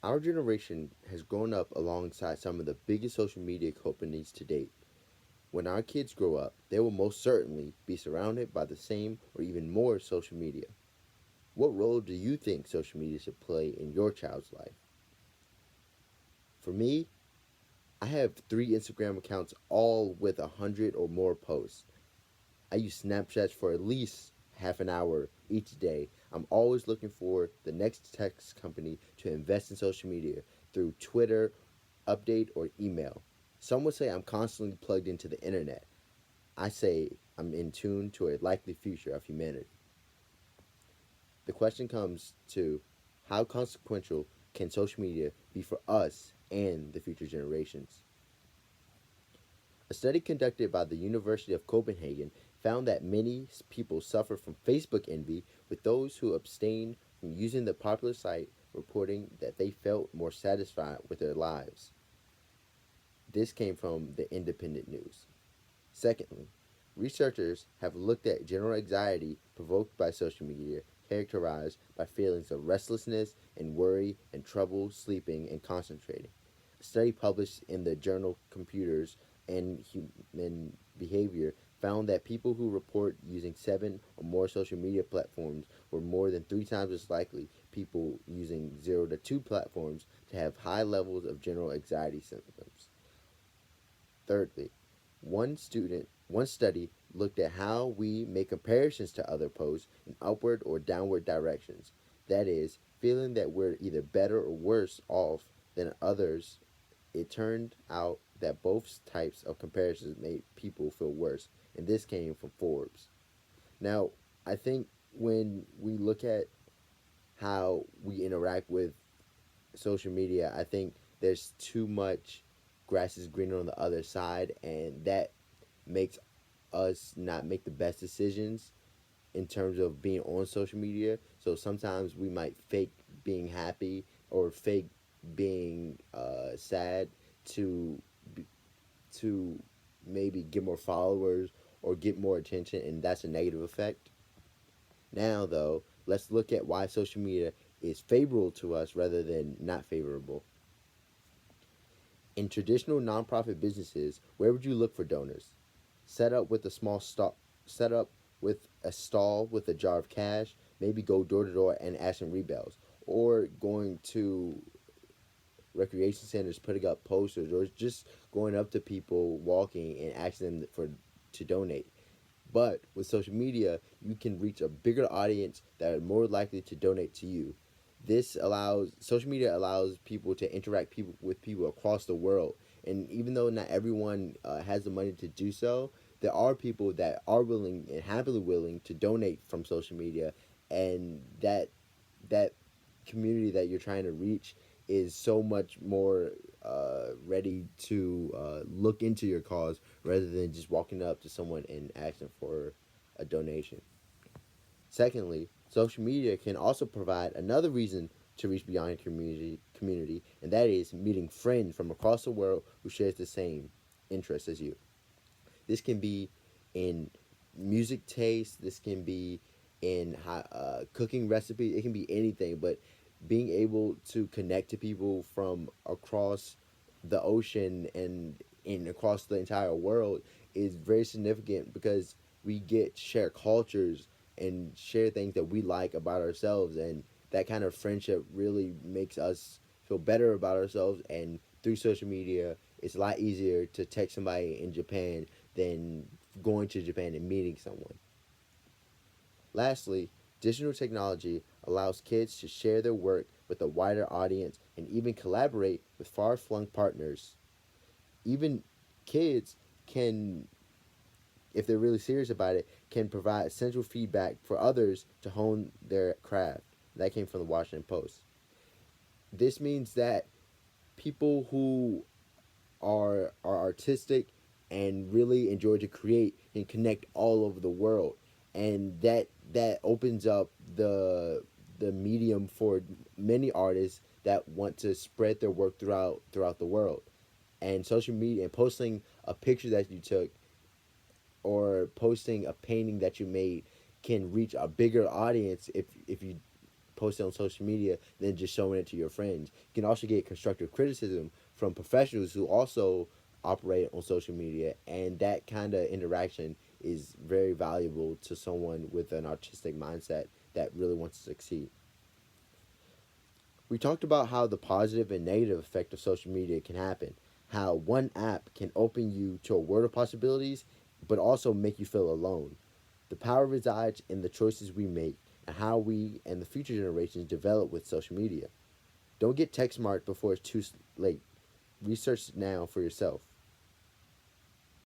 Our generation has grown up alongside some of the biggest social media companies to date. When our kids grow up, they will most certainly be surrounded by the same or even more social media. What role do you think social media should play in your child's life? For me, I have 3 Instagram accounts, all with 100 or more posts. I use Snapchats for at least half an hour each day. I'm always looking for the next tech company to invest in social media through Twitter, update, or email. Some would say I'm constantly plugged into the internet. I say I'm in tune to a likely future of humanity. The question comes to how consequential can social media be for us and the future generations? A study conducted by the University of Copenhagen found that many people suffer from Facebook envy, with those who abstained from using the popular site reporting that they felt more satisfied with their lives. This came from the Independent News. Secondly, researchers have looked at general anxiety provoked by social media, characterized by feelings of restlessness and worry and trouble sleeping and concentrating. A study published in the journal Computers and Human Behavior found that people who report using 7 or more social media platforms were more than 3 times as likely people using 0 to 2 platforms to have high levels of general anxiety symptoms. Thirdly, one study looked at how we make comparisons to other posts in upward or downward directions. That is, feeling that we're either better or worse off than others. It turned out that both types of comparisons made people feel worse, and this came from Forbes. Now, I think when we look at how we interact with social media, I think there's too much grass is greener on the other side, and that makes us not make the best decisions in terms of being on social media. So sometimes we might fake being happy or fake being sad to to maybe get more followers or get more attention, and that's a negative effect. Now, though, let's look at why social media is favorable to us rather than not favorable. In traditional nonprofit businesses, where would you look for donors? Set up with a small stall, set up with a stall with a jar of cash, maybe go door to door and asking rebels, or going to recreation centers putting up posters, or just going up to people walking and asking them for to donate. But with social media, you can reach a bigger audience that are more likely to donate to you. This allows social media allows people to interact people with people across the world, and even though not everyone has the money to do so, there are people that are willing and happily willing to donate from social media, and that community that you're trying to reach is so much more ready to look into your cause rather than just walking up to someone and asking for a donation. Secondly, social media can also provide another reason to reach beyond your community, and that is meeting friends from across the world who shares the same interests as you. This can be in music taste. This can be in cooking recipes. It can be anything. But being able to connect to people from across the ocean and across the entire world is very significant because we get to share cultures and share things that we like about ourselves, and that kind of friendship really makes us feel better about ourselves. And through social media, it's a lot easier to text somebody in Japan than going to Japan and meeting someone. Lastly, digital technology allows kids to share their work with a wider audience and even collaborate with far flung partners. Even kids can, if they're really serious about it, can provide essential feedback for others to hone their craft. That came from the Washington Post. This means that people who are artistic and really enjoy to create and connect all over the world, and that opens up the medium for many artists that want to spread their work throughout the world. And social media and posting a picture that you took or posting a painting that you made can reach a bigger audience if you post it on social media than just showing it to your friends. You can also get constructive criticism from professionals who also operate on social media, and that kind of interaction is very valuable to someone with an artistic mindset that really wants to succeed. We talked about how the positive and negative effect of social media can happen, how one app can open you to a world of possibilities, but also make you feel alone. The power resides in the choices we make and how we and the future generations develop with social media. Don't get tech smart before it's too late. Research now for yourself.